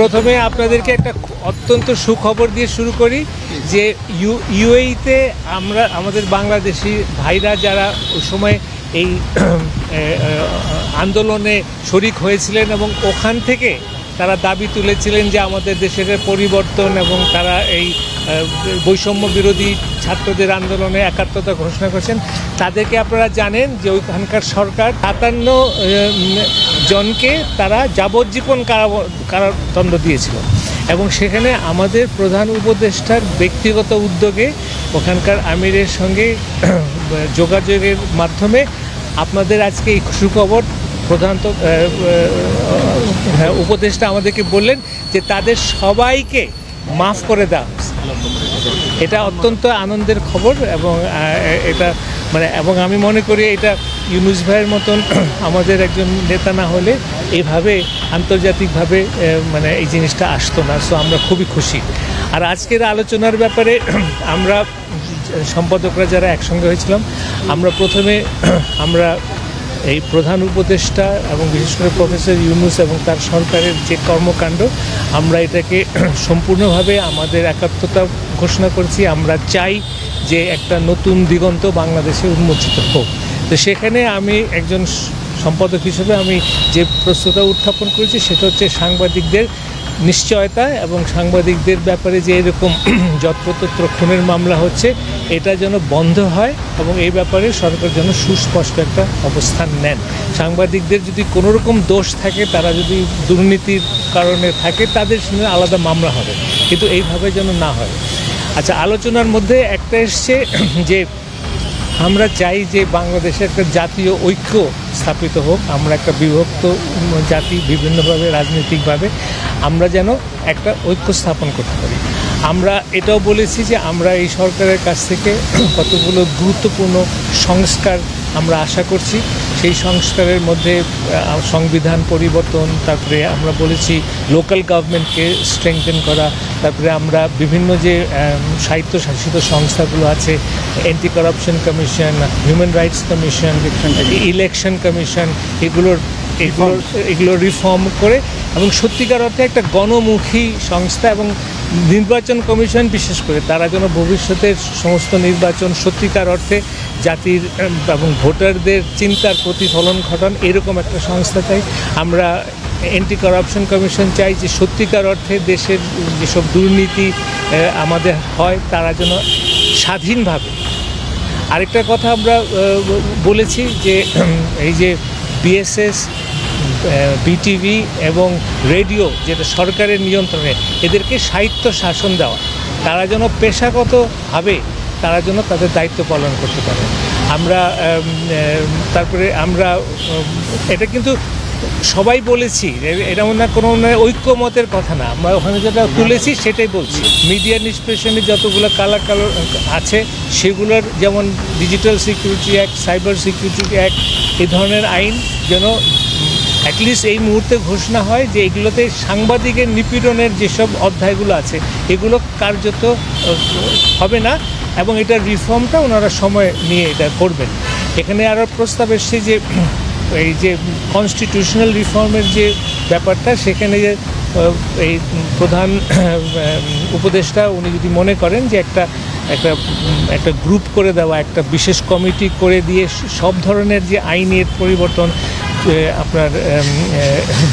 প্রথমে আপনাদেরকে একটা অত্যন্ত সুখবর দিয়ে শুরু করি যে ইউএইতে আমরা আমাদের বাংলাদেশি ভাইরা যারা ওই সময় এই আন্দোলনে শরিক হয়েছিলেন এবং ওখান থেকে তারা দাবি তুলেছিলেন যে আমাদের দেশের পরিবর্তন এবং তারা এই বৈষম্য বিরোধী ছাত্রদের আন্দোলনে একাত্মতা ঘোষণা করেছেন। তাদেরকে আপনারা জানেন যে ওইখানকার সরকার 57 জনকে তারা যাবজ্জীবন কারাদণ্ড দিয়েছিল এবং সেখানে আমাদের প্রধান উপদেষ্টার ব্যক্তিগত উদ্যোগে ওখানকার আমিরের সঙ্গে যোগাযোগের মাধ্যমে আপনাদের আজকে এই সুখবর প্রধান উপদেষ্টা আমাদেরকে বললেন যে তাদের সবাইকে মাফ করে দেওয়া। এটা অত্যন্ত আনন্দের খবর এবং এটা এবং আমি মনে করি এটা ইউনুস ভাইয়ের মতন আমাদের একজন নেতা না হলে এইভাবে আন্তর্জাতিকভাবে এই জিনিসটা আসতো না। সো আমরা খুবই খুশি। আর আজকের আলোচনার ব্যাপারে আমরা সম্পাদকরা যারা একসঙ্গে হয়েছিলাম আমরা প্রথমে এই প্রধান উপদেষ্টা এবং বিশেষ করে প্রফেসর ইউনুস এবং তার সরকারের যে কর্মকাণ্ড আমরা এটাকে সম্পূর্ণভাবে আমাদের একাত্মতা ঘোষণা করছি। আমরা চাই যে একটা নতুন দিগন্ত বাংলাদেশে উন্মোচিত হোক। তো সেখানে আমি একজন সম্পাদক হিসেবে আমি যে প্রশ্নটা উত্থাপন করেছি সেটা হচ্ছে সাংবাদিকদের নিশ্চয়তা এবং সাংবাদিকদের ব্যাপারে যে এরকম যত্রতত্র খুনের মামলা হচ্ছে এটা যেন বন্ধ হয় এবং এই ব্যাপারে সরকার যেন সুস্পষ্ট একটা অবস্থান নেন। সাংবাদিকদের যদি কোনো রকম দোষ থাকে, তারা যদি দুর্নীতির কারণে থাকে, তাদের সঙ্গে আলাদা মামলা হবে, কিন্তু এইভাবে যেন না হয়। আচ্ছা, আলোচনার মধ্যে একটা এসছে যে আমরা চাই যে বাংলাদেশে একটা জাতীয় ঐক্য স্থাপিত হোক। আমরা একটা বিভক্ত জাতি, বিভিন্নভাবে রাজনৈতিকভাবে আমরা যেন একটা ঐক্য স্থাপন করতে পারি। আমরা এটাও বলেছি যে আমরা এই সরকারের কাছ থেকে কতগুলো গুরুত্বপূর্ণ সংস্কার আমরা আশা করছি। সেই সংস্কারের মধ্যে সংবিধান পরিবর্তন, তারপরে আমরা বলেছি লোকাল গভর্নমেন্টকে স্ট্রেংথেন করা, তারপরে আমরা বিভিন্ন যে স্বায়ত্তশাসিত সংস্থাগুলো আছে, anti corruption commission, human rights commission, election commission, এগুলো রিফর্ম করে এবং সত্যিকার অর্থে একটা গণমুখী সংস্থা এবং নির্বাচন কমিশন বিশেষ করে তারা যেন ভবিষ্যতের সমস্ত নির্বাচন সত্যিকার অর্থে জাতির এবং ভোটারদের চিন্তার প্রতিফলন ঘটান, এরকম একটা সংস্থা চাই। আমরা অ্যান্টি কারাপশন কমিশন চাই যে সত্যিকার অর্থে দেশের যেসব দুর্নীতি আমাদের হয় তারা যেন স্বাধীনভাবে। আরেকটা কথা আমরা বলেছি যে এই যে বিএসএস, বিটিভি এবং রেডিও যেটা সরকারের নিয়ন্ত্রণে, এদেরকে স্বায়ত্ত শাসন দেওয়া, তারা যেন পেশাগতভাবে তারা যেন তাদের দায়িত্ব পালন করতে পারে। তারপরে আমরা এটা কিন্তু সবাই বলেছি, এটা না কোনো ঐক্যমতের কথা না, আমরা ওখানে যেটা তুলেছি সেটাই বলছি। মিডিয়া নিষ্পেষণে যতগুলো কালো আছে সেগুলোর, যেমন digital security act, cyber security act, এই ধরনের আইন যেন অ্যাটলিস্ট এই মুহূর্তে ঘোষণা হয় যে এগুলোতে সাংবাদিকের নিপীড়নের যেসব অধ্যায়গুলো আছে এগুলো কার্যত হবে না এবং এটার রিফর্মটা ওনারা সময় নিয়ে এটা করবেন। এখানে আরও প্রস্তাব এসছে যে এই যে কনস্টিটিউশনাল রিফর্মের যে ব্যাপারটা, সেখানে যে এই প্রধান উপদেষ্টা উনি যদি মনে করেন যে একটা গ্রুপ করে দেওয়া, একটা বিশেষ কমিটি করে দিয়ে সব ধরনের যে আইনের পরিবর্তন, আপনার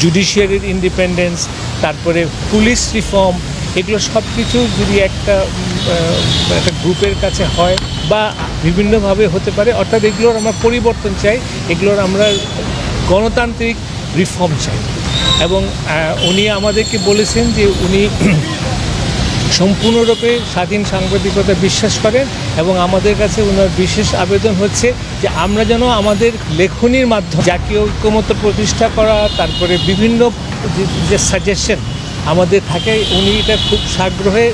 জুডিশিয়ারির ইন্ডিপেন্ডেন্স, তারপরে পুলিশ রিফর্ম, এগুলো সব কিছু যদি একটা গ্রুপের কাছে হয় বা বিভিন্নভাবে হতে পারে, অর্থাৎ এগুলোর আমরা পরিবর্তন চাই, এগুলোর আমরা গণতান্ত্রিক রিফর্ম চাই। এবং উনি আমাদেরকে বলেছেন যে উনি সম্পূর্ণরূপে স্বাধীন সাংবাদিকতা বিশ্বাস করেন এবং আমাদের কাছে ওনার বিশেষ আবেদন হচ্ছে যে আমরা যেন আমাদের লেখনীর মাধ্যমে জাতীয় ঐক্যমত্য প্রতিষ্ঠা করা, তারপরে বিভিন্ন যে সাজেশন আমাদের থাকে, উনি এটা খুব সাগ্রহে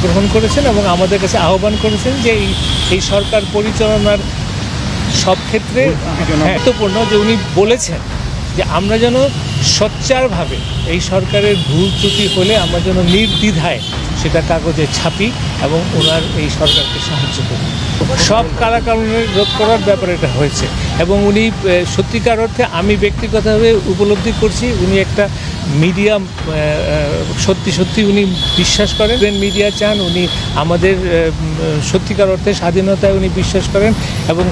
গ্রহণ করেছেন এবং আমাদের কাছে আহ্বান করেছেন যে এই সরকার পরিচালনার সব ক্ষেত্রে গুরুত্বপূর্ণ যে উনি বলেছেন যে আমরা যেন সোচ্চারভাবে এই সরকারের ভুল ত্রুটি হলে আমরা যেন নির্দ্বিধায় সেটা কাগজে ছাপি এবং ওনার এই সরকারকে সাহায্য করি। সব কালাকানুনের রোধ করার ব্যাপারে এটা হয়েছে এবং উনি সত্যিকার অর্থে আমি ব্যক্তিগতভাবে উপলব্ধি করছি উনি একটা মিডিয়া সত্যি সত্যি উনি বিশ্বাস করেন, মিডিয়া চান, উনি আমাদের সত্যিকার অর্থে স্বাধীনতায় উনি বিশ্বাস করেন, এবং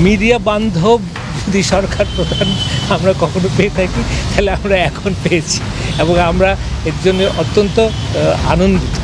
মিডিয়া বান্ধব যদি সরকার প্রধান আমরা কখনো পেয়ে থাকি তাহলে আমরা এখন পেয়েছি, এবং আমরা এর জন্য অত্যন্ত আনন্দিত।